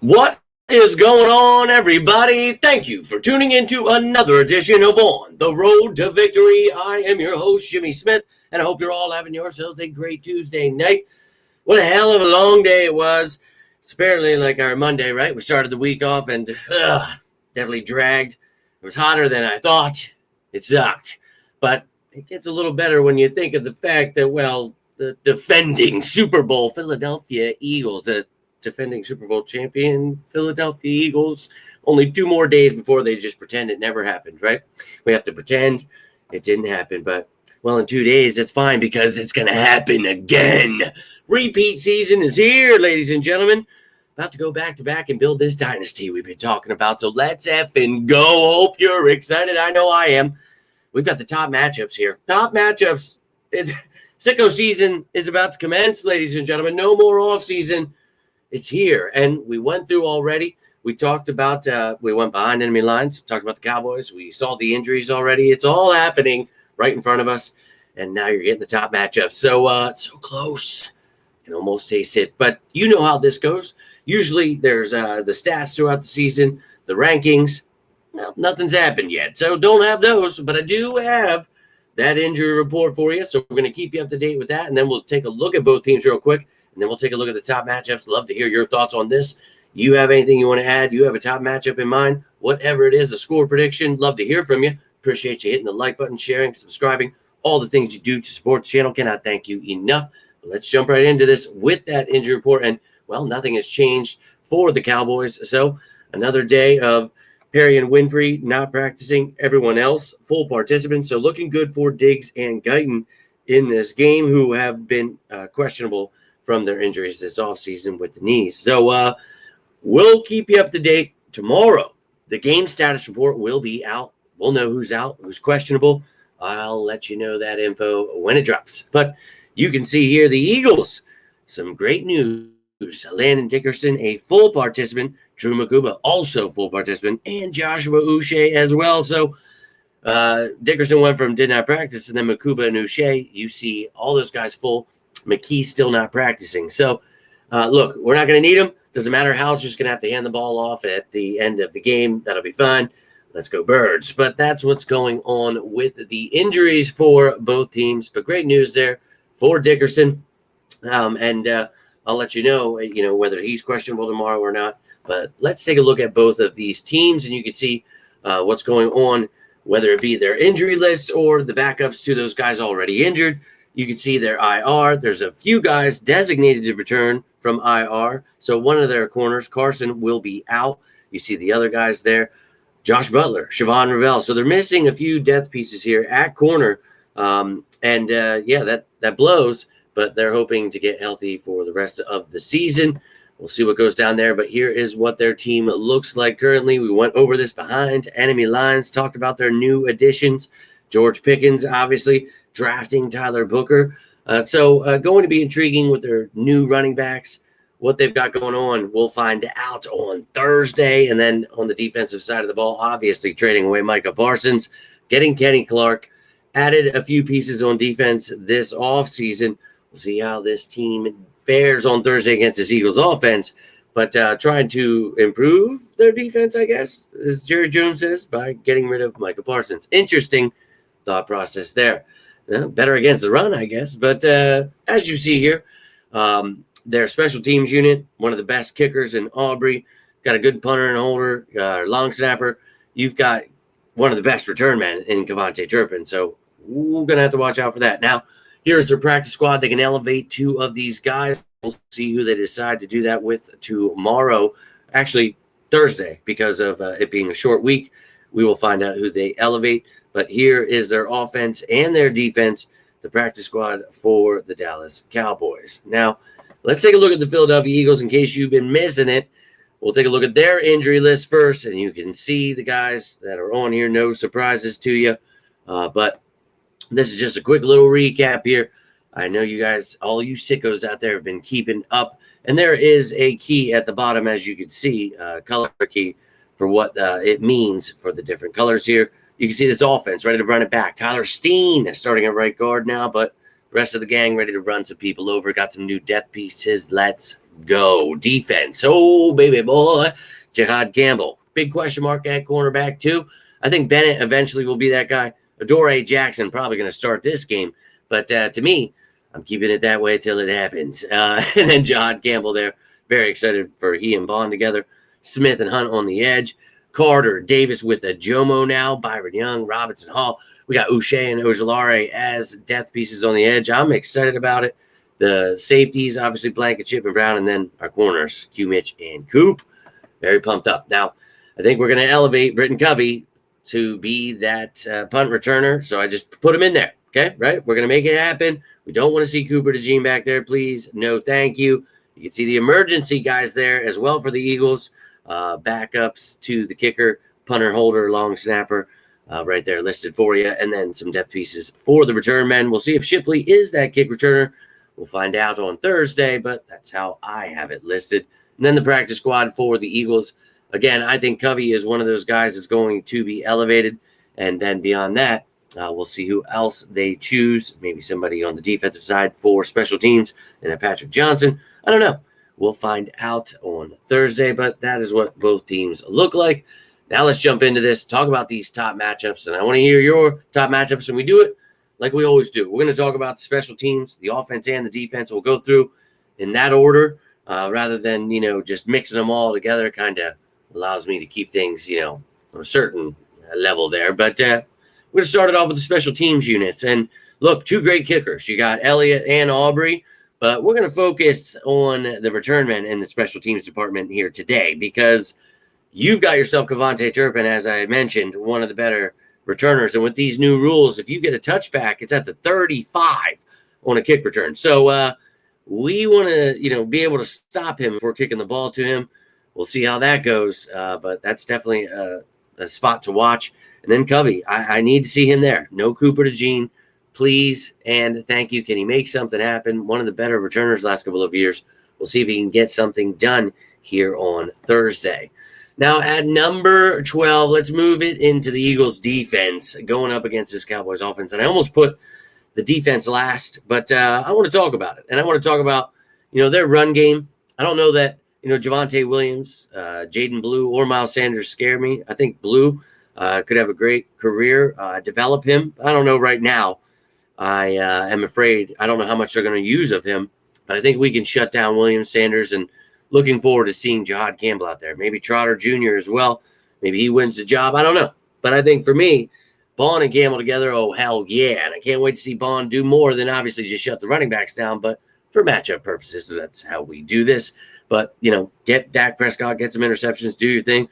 What is going on, everybody? Thank you for tuning into another edition of On the Road to Victory. I am your host, Jimmy Smith, and I hope you're all having yourselves a great Tuesday night. What a hell of a long day it was. It's apparently like our Monday, right? We started the week off and definitely dragged. It was hotter than I thought. It sucked. But it gets a little better when you think of the fact that, well, the defending Super Bowl Philadelphia Eagles, the defending Super Bowl champion Philadelphia Eagles, only 2 more days before they just pretend it never happened, right? We have to pretend it didn't happen, but well, in 2 days, it's fine because it's going to happen again. Repeat season is here, ladies and gentlemen. About to go back to back and build this dynasty we've been talking about. So let's effing go. Hope you're excited. I know I am. We've got the top matchups here. Top matchups. Sicko season is about to commence, ladies and gentlemen. No more off season. It's here. And we went through already. We talked about, we went behind enemy lines, talked about the Cowboys. We saw the injuries already. It's all happening right in front of us. And now you're getting the top matchup. So close. You can almost taste it. But you know how this goes. Usually there's the stats throughout the season, the rankings. Well, nothing's happened yet. So don't have those. But I do have that injury report for you. So we're going to keep you up to date with that. And then we'll take a look at both teams real quick. And then we'll take a look at the top matchups. Love to hear your thoughts on this. You have anything you want to add? You have a top matchup in mind? Whatever it is, a score prediction. Love to hear from you. Appreciate you hitting the like button, sharing, subscribing, all the things you do to support the channel. Cannot thank you enough. But let's jump right into this with that injury report. And, well, nothing has changed for the Cowboys. So another day of Perry and Winfrey not practicing. Everyone else, full participants. So looking good for Diggs and Guyton in this game, who have been questionable from their injuries this offseason with the knees. So we'll keep you up to date tomorrow. The game status report will be out. We'll know who's out, who's questionable. I'll let you know that info when it drops. But you can see here the Eagles, some great news. Landon Dickerson, a full participant. Drew Makuba, also full participant. And Joshua Uche as well. So Dickerson went from did not practice, and then Makuba and Uche. You see all those guys full. McKee's still not practicing. So, look, we're not going to need him. Doesn't matter. Hal's just going to have to hand the ball off at the end of the game. That'll be fine. Let's go Birds. But that's what's going on with the injuries for both teams. But great news there for Dickerson. And I'll let you know, whether he's questionable tomorrow or not. But let's take a look at both of these teams, and you can see what's going on, whether it be their injury list or the backups to those guys already injured. You can see their IR. There's a few guys designated to return from IR. So one of their corners, Carson, will be out. You see the other guys there. Josh Butler, Siobhan Ravel. So they're missing a few depth pieces here at corner. That blows. But they're hoping to get healthy for the rest of the season. We'll see what goes down there. But here is what their team looks like currently. We went over this behind enemy lines, talked about their new additions. George Pickens, obviously, drafting Tyler Booker. So going to be intriguing with their new running backs, what they've got going on. We'll find out on Thursday. And then on the defensive side of the ball, obviously trading away Micah Parsons, getting Kenny Clark, added a few pieces on defense this offseason. We'll see how this team fares on Thursday against this Eagles offense. But trying to improve their defense, I guess, as Jerry Jones says, by getting rid of Micah Parsons. Interesting thought process there. Better against the run, I guess. But as you see here, their special teams unit, one of the best kickers in Aubrey, got a good punter and holder, long snapper. You've got one of the best return men in Kevontae Turpin. So we're going to have to watch out for that. Now, here's their practice squad. They can elevate 2 of these guys. We'll see who they decide to do that with tomorrow. Actually, Thursday, because of it being a short week. We will find out who they elevate. But here is their offense and their defense, the practice squad for the Dallas Cowboys. Now, let's take a look at the Philadelphia Eagles in case you've been missing it. We'll take a look at their injury list first, and you can see the guys that are on here. No surprises to you. But this is just a quick little recap here. I know you guys, all you sickos out there, have been keeping up. And there is a key at the bottom, as you can see, color key for what it means for the different colors here. You can see this offense ready to run it back. Tyler Steen is starting at right guard now, but the rest of the gang ready to run some people over. Got some new depth pieces. Let's go. Defense. Oh, baby boy. Jihad Campbell. Big question mark at cornerback, too. I think Bennett eventually will be that guy. Adoree'Jackson probably going to start this game. But to me, I'm keeping it that way till it happens. And then Jihad Campbell there. Very excited for he and Bond together. Smith and Hunt on the edge. Carter, Davis with a Jomo now. Byron Young, Robinson Hall. We got Uche and Ojulari as death pieces on the edge. I'm excited about it. The safeties, obviously Blankenship and Brown, and then our corners, Q Mitch and Coop. Very pumped up. Now, I think we're going to elevate Britton Covey to be that punt returner. So I just put him in there. Okay, right? We're going to make it happen. We don't want to see Cooper DeJean back there, please. No, thank you. You can see the emergency guys there as well for the Eagles. Backups to the kicker, punter, holder, long snapper, right there listed for you. And then some depth pieces for the return men. We'll see if Shipley is that kick returner. We'll find out on Thursday, but that's how I have it listed. And then the practice squad for the Eagles. Again, I think Covey is one of those guys that's going to be elevated. And then beyond that, we'll see who else they choose. Maybe somebody on the defensive side for special teams and a Patrick Johnson. I don't know. We'll find out on Thursday, but that is what both teams look like. Now let's jump into this, talk about these top matchups, and I want to hear your top matchups, and we do it like we always do. We're going to talk about the special teams, the offense and the defense. We'll go through in that order rather than, just mixing them all together. Kind of allows me to keep things, on a certain level there. But we're going to start it off with the special teams units. And look, two great kickers. You got Elliott and Aubrey. But we're going to focus on the return men in the special teams department here today because you've got yourself Kavontae Turpin, as I mentioned, one of the better returners. And with these new rules, if you get a touchback, it's at the 35 on a kick return. So we want to, be able to stop him if we're kicking the ball to him. We'll see how that goes. But that's definitely a spot to watch. And then Covey, I need to see him there. No Cooper DeJean. Please and thank you. Can he make something happen? One of the better returners last couple of years. We'll see if he can get something done here on Thursday. Now at number 12, let's move it into the Eagles defense going up against this Cowboys offense. And I almost put the defense last, but I want to talk about it. And I want to talk about, their run game. I don't know that, Javonte Williams, Jaden Blue, or Miles Sanders scare me. I think Blue could have a great career, develop him. I don't know right now. I am afraid I don't know how much they're going to use of him, but I think we can shut down Williams, Sanders, and looking forward to seeing Jihad Campbell out there. Maybe Trotter Jr. as well. Maybe he wins the job. I don't know. But I think for me, Bond and Campbell together, oh, hell yeah. And I can't wait to see Bond do more than obviously just shut the running backs down. But for matchup purposes, that's how we do this. But, get Dak Prescott, get some interceptions, do your thing.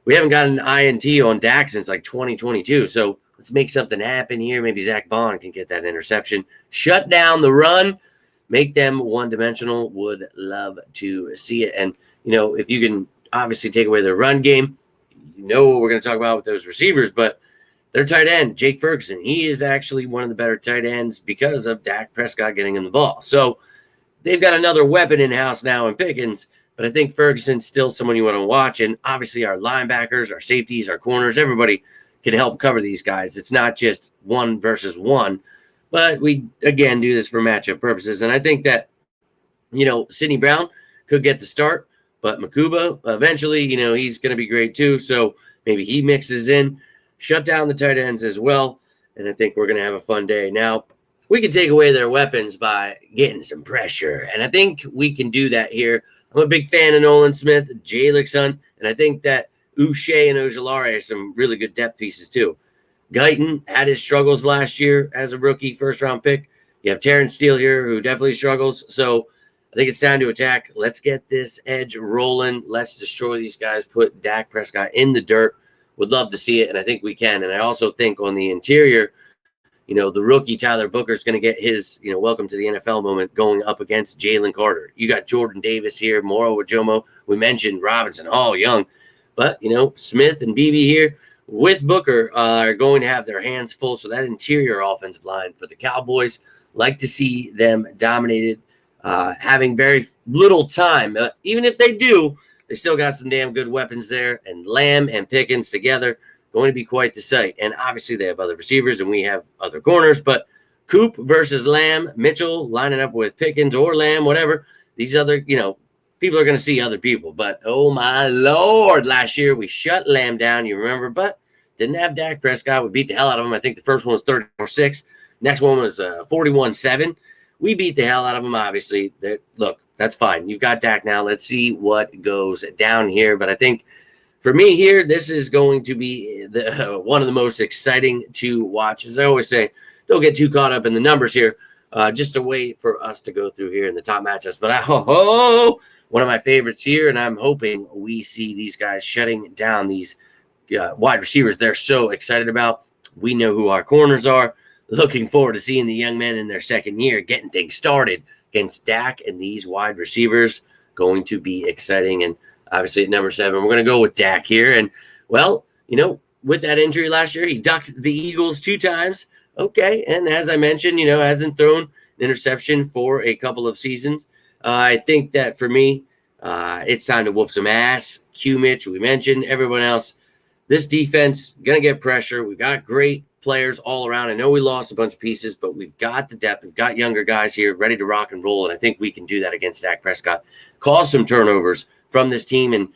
We haven't gotten an INT on Dak since like 2022. So let's make something happen here. Maybe Zach Bond can get that interception. Shut down the run. Make them one-dimensional. Would love to see it. And, if you can obviously take away the run game, what we're going to talk about with those receivers. But their tight end, Jake Ferguson, he is actually one of the better tight ends because of Dak Prescott getting him the ball. So they've got another weapon in-house now in Pickens. But I think Ferguson's still someone you want to watch. And obviously our linebackers, our safeties, our corners, everybody can help cover these guys. It's not just one versus one, but we, again, do this for matchup purposes. And I think that, Sidney Brown could get the start, but Makuba, eventually, he's going to be great too. So maybe he mixes in, shut down the tight ends as well. And I think we're going to have a fun day. Now, we can take away their weapons by getting some pressure. And I think we can do that here. I'm a big fan of Nolan Smith, Jalen Son, and I think that Uche and Ojulari are some really good depth pieces too. Guyton had his struggles last year as a rookie first-round pick. You have Terrence Steele here who definitely struggles. So I think it's time to attack. Let's get this edge rolling. Let's destroy these guys, put Dak Prescott in the dirt. Would love to see it, and I think we can. And I also think on the interior, the rookie Tyler Booker is going to get his, welcome to the NFL moment going up against Jalen Carter. You got Jordan Davis here, Moro Wajomo. We mentioned Robinson, all young. But, Smith and BB here with Booker are going to have their hands full. So that interior offensive line for the Cowboys, like to see them dominated, having very little time. Even if they do, they still got some damn good weapons there. And Lamb and Pickens together, going to be quite the sight. And obviously they have other receivers and we have other corners. But Coop versus Lamb, Mitchell lining up with Pickens or Lamb, whatever. These other, people are going to see other people. But, oh, my Lord, last year we shut Lamb down, you remember, but didn't have Dak Prescott. We beat the hell out of him. I think the first one was 34-6. Next one was 41-7. We beat the hell out of him, obviously. Look, that's fine. You've got Dak now. Let's see what goes down here. But I think for me here, this is going to be one of the most exciting to watch. As I always say, don't get too caught up in the numbers here. Just a way for us to go through here in the top matchups. But one of my favorites here, and I'm hoping we see these guys shutting down these wide receivers they're so excited about. We know who our corners are. Looking forward to seeing the young men in their second year getting things started against Dak and these wide receivers. Going to be exciting. And obviously at number 7, we're going to go with Dak here. And, well, with that injury last year, he ducked the Eagles 2 times. Okay, and as I mentioned, hasn't thrown an interception for a couple of seasons. I think that for me, it's time to whoop some ass. Q Mitch, we mentioned, everyone else. This defense, going to get pressure. We've got great players all around. I know we lost a bunch of pieces, but we've got the depth. We've got younger guys here ready to rock and roll, and I think we can do that against Dak Prescott. Cause some turnovers from this team, and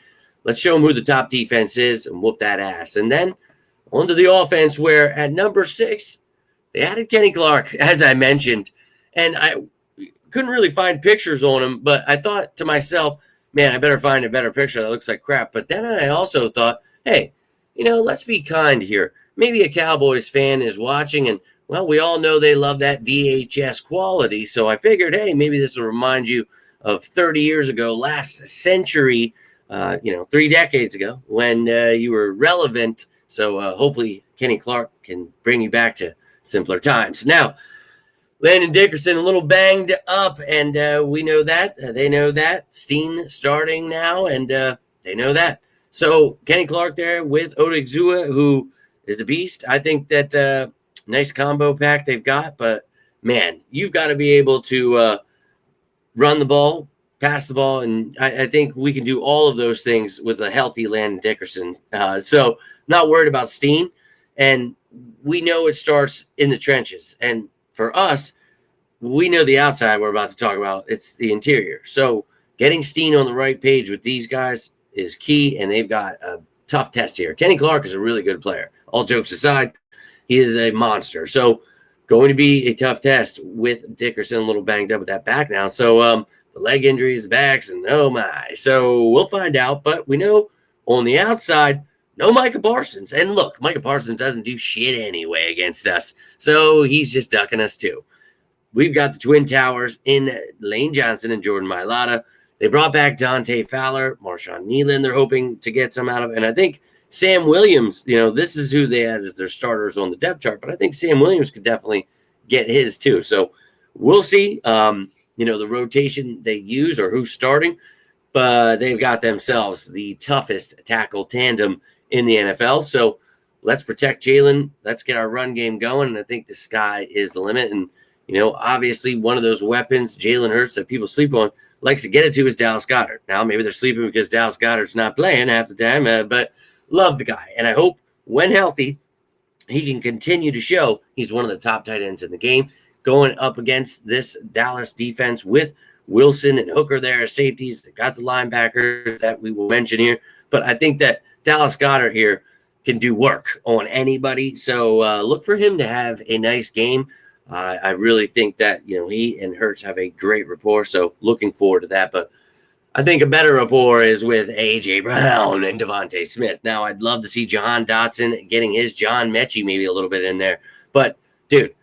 let's show them who the top defense is and whoop that ass. And then onto the offense, where at number 6, they added Kenny Clark, as I mentioned, and I couldn't really find pictures on him, but I thought to myself, man, I better find a better picture that looks like crap. But then I also thought, hey, let's be kind here. Maybe a Cowboys fan is watching, and, well, we all know they love that VHS quality. So I figured, hey, maybe this will remind you of 30 years ago, last century, 3 decades ago, when you were relevant. So hopefully Kenny Clark can bring you back to simpler times. Now, Landon Dickerson a little banged up, and we know that. They know that. Steen starting now, and they know that. So Kenny Clark there with Odighizuwa, who is a beast. I think that nice combo pack they've got, but man, you've got to be able to run the ball, pass the ball, and I think we can do all of those things with a healthy Landon Dickerson. So not worried about Steen, and we know it starts in the trenches. And for us, we know the outside we're about to talk about. It's the interior. So getting Steen on the right page with these guys is key, and they've got a tough test here. Kenny Clark is a really good player. All jokes aside, he is a monster. So going to be a tough test with Dickerson a little banged up with that back now. So the leg injuries, the backs, and oh my. So we'll find out. But we know on the outside, no Micah Parsons. And look, Micah Parsons doesn't do shit anyway against us. So he's just ducking us too. We've got the Twin Towers in Lane Johnson and Jordan Mailata. They brought back Dante Fowler, Marshawn Nealon. They're hoping to get some out of it. And I think Sam Williams, this is who they had as their starters on the depth chart. But I think Sam Williams could definitely get his too. So we'll see, the rotation they use or who's starting. But they've got themselves the toughest tackle tandem in the NFL. So let's protect Jalen. Let's get our run game going. And I think the sky is the limit. And, obviously one of those weapons, Jalen Hurts, that people sleep on, likes to get it to is Dallas Goedert. Now, maybe they're sleeping because Dallas Goedert's not playing half the time, but love the guy. And I hope when healthy, he can continue to show he's one of the top tight ends in the game, going up against this Dallas defense with Wilson and Hooker there as safeties. They got the linebackers that we will mention here. But I think that Dallas Goedert here can do work on anybody. So look for him to have a nice game. I really think that, he and Hurts have a great rapport. So looking forward to that. But I think a better rapport is with A.J. Brown and Devontae Smith. Now, I'd love to see John Dotson getting his John Mechie maybe a little bit in there. But, dude,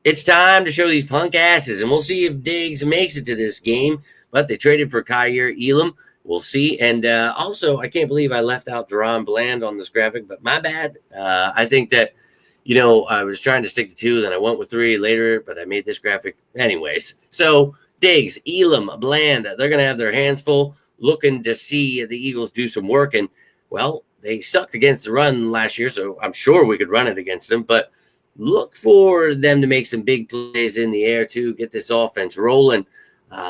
it's time to show these punk asses. And we'll see if Diggs makes it to this game. But they traded for Kyer Elam. We'll see. And also, I can't believe I left out Deron Bland on this graphic. But my bad. I think that, I was trying to stick to 2. Then I went with 3 later. But I made this graphic anyways. So, Diggs, Elam, Bland, they're going to have their hands full looking to see the Eagles do some work. And, well, they sucked against the run last year, so I'm sure we could run it against them. But look for them to make some big plays in the air, too, get this offense rolling.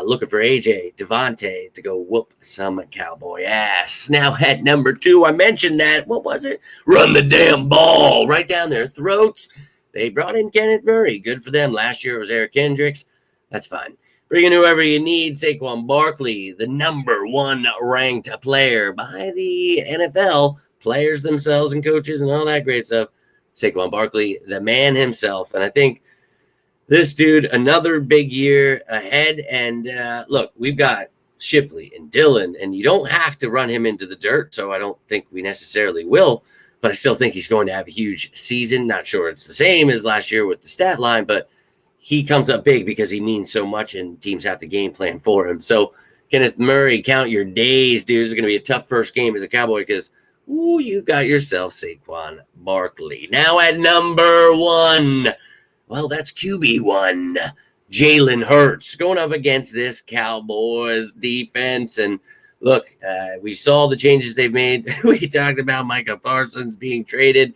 Looking for A.J., Devontae to go whoop some Cowboy ass. Now, at number 2, I mentioned that. What was it? Run the damn ball right down their throats. They brought in Kenneth Murray. Good for them. Last year it was Eric Kendricks. That's fine. Bring in whoever you need. Saquon Barkley, the number 1 ranked player by the NFL, players themselves and coaches and all that great stuff. Saquon Barkley, the man himself. And I think this dude, another big year ahead. And look, we've got Shipley and Dillon, and you don't have to run him into the dirt, so I don't think we necessarily will. But I still think he's going to have a huge season. Not sure it's the same as last year with the stat line, but he comes up big because he means so much and teams have to game plan for him. So Kenneth Murray, count your days, dude. It's going to be a tough first game as a Cowboy because, you've got yourself Saquon Barkley. Now at number 1, well, that's QB1, Jalen Hurts, going up against this Cowboys defense. And look, we saw the changes they've made. We talked about Micah Parsons being traded.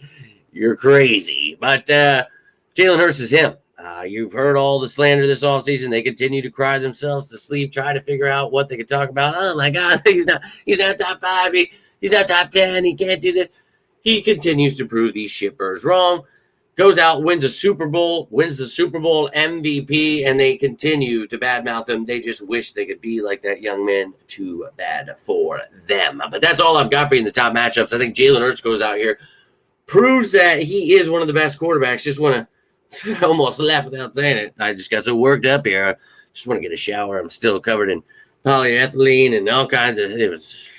You're crazy. But Jalen Hurts is him. You've heard all the slander this offseason. They continue to cry themselves to sleep, try to figure out what they could talk about. Oh, my God, he's not top 5. He's not top 10. He can't do this. He continues to prove these shippers wrong. Goes out, wins the Super Bowl MVP, and they continue to badmouth him. They just wish they could be like that young man. Too bad for them. But that's all I've got for you in the top matchups. I think Jalen Hurts goes out here, proves that he is one of the best quarterbacks. Just want to almost laugh without saying it. I just got so worked up here. I just want to get a shower. I'm still covered in polyethylene and all kinds of, it was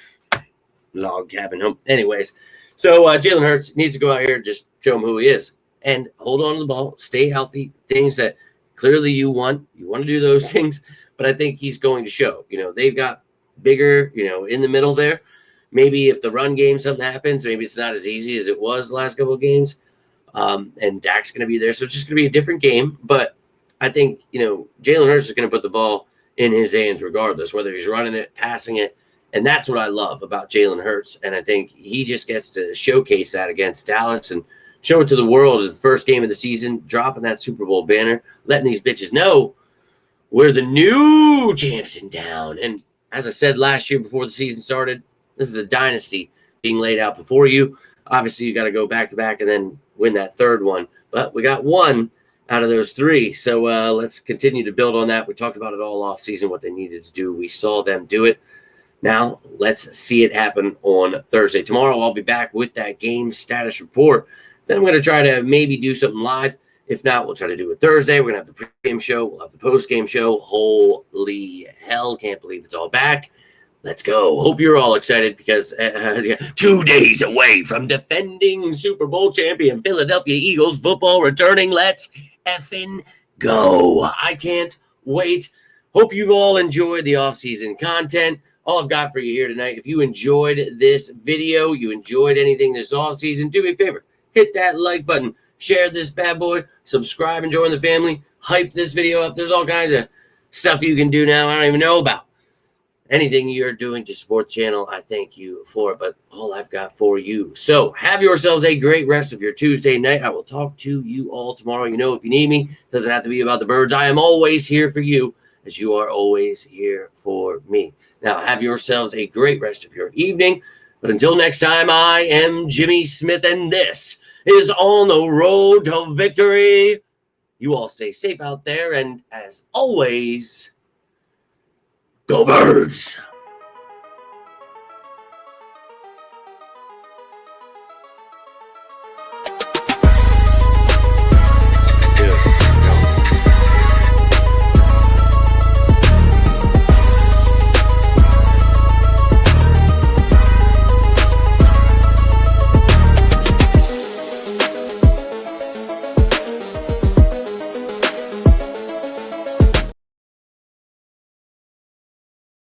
log cabin home. Anyways, so Jalen Hurts needs to go out here and just show him who he is and hold on to the ball, stay healthy, things that clearly you want. You want to do those things, but I think he's going to show. They've got bigger, in the middle there. Maybe if the run game, something happens, maybe it's not as easy as it was the last couple of games. And Dak's going to be there. So it's just going to be a different game. But I think, Jalen Hurts is going to put the ball in his hands regardless, whether he's running it, passing it. And that's what I love about Jalen Hurts. And I think he just gets to showcase that against Dallas and show it to the world as the first game of the season, dropping that Super Bowl banner, letting these bitches know we're the new champs in town. And as I said last year before the season started, this is a dynasty being laid out before you. Obviously, you got to go back-to-back and then win that third one. But we got 1 out of those 3. So let's continue to build on that. We talked about it all offseason, what they needed to do. We saw them do it. Now, let's see it happen on Thursday. Tomorrow, I'll be back with that game status report. Then I'm going to try to maybe do something live. If not, we'll try to do it Thursday. We're going to have the pregame show. We'll have the postgame show. Holy hell, can't believe it's all back. Let's go. Hope you're all excited because 2 days away from defending Super Bowl champion Philadelphia Eagles football returning. Let's effing go. I can't wait. Hope you've all enjoyed the offseason content. All I've got for you here tonight, if you enjoyed this video, you enjoyed anything this offseason, do me a favor. Hit that like button. Share this bad boy. Subscribe and join the family. Hype this video up. There's all kinds of stuff you can do now I don't even know about. Anything you're doing to support the channel, I thank you for it, but all I've got for you. So have yourselves a great rest of your Tuesday night. I will talk to you all tomorrow. If you need me, doesn't have to be about the birds. I am always here for you as you are always here for me. Now have yourselves a great rest of your evening. But until next time, I am Jimmy Smith, and this is On the Road to Victory. You all stay safe out there, and as always, go Birds!